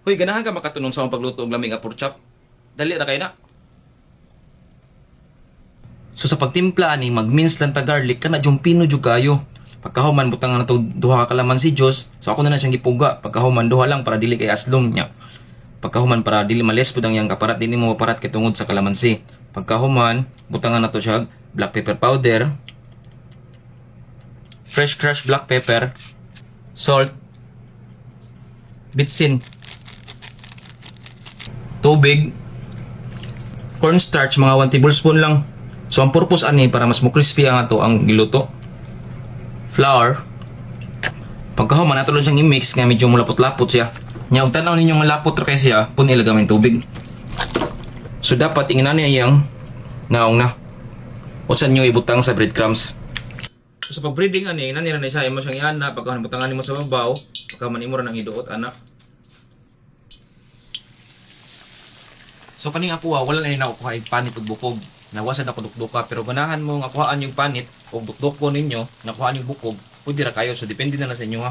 Hoy, ganahan ka makatunon sa akong pagluto og lamig nga pork chop. Dali ra kay na. So sa pagtimpla ni mag-mince lang ta garlic kana jumpino jud kayo. Pagkahuman butang na to duha ka kalamansi Diyos. So ako na siyang gipuga. Pagkahuman duha lang para dili kay aslom niya. Pagkahuman para dili males pud ang yang kaparat dinhi mo maparat kay tungod sa kalamansi. Pagkahuman butangan na to siya black pepper powder, fresh crushed black pepper, salt, bitsin, tubig, cornstarch mga 1 tablespoon lang. So ang purpose ani para mas mo crispy ang ato ang giluto. Flour. Pagkahuman nato lang siyang i-mix nga medyo mulapot-lapot siya. Nya ug tan-aw ninyo malapot ra kay siya, pun ilagay man tubig. So dapat ingnan niya yang naong na. O sa nyo ibutang sa breadcrumbs. So sa pag-breeding ani, ingnan nila na siya imo siyang iana pagkahuman butangan nimo sa babaw, pagkahuman imo ra nang iduot anak. So kaning ako wala na nakuha og panit ug bukog. Nawasa na ko dukduka pero ganahan mo nga kuhaan yung panit o dukduk po ninyo, nakuhaan yung bukog, pwede ra kayo so depende na sa inyo ha.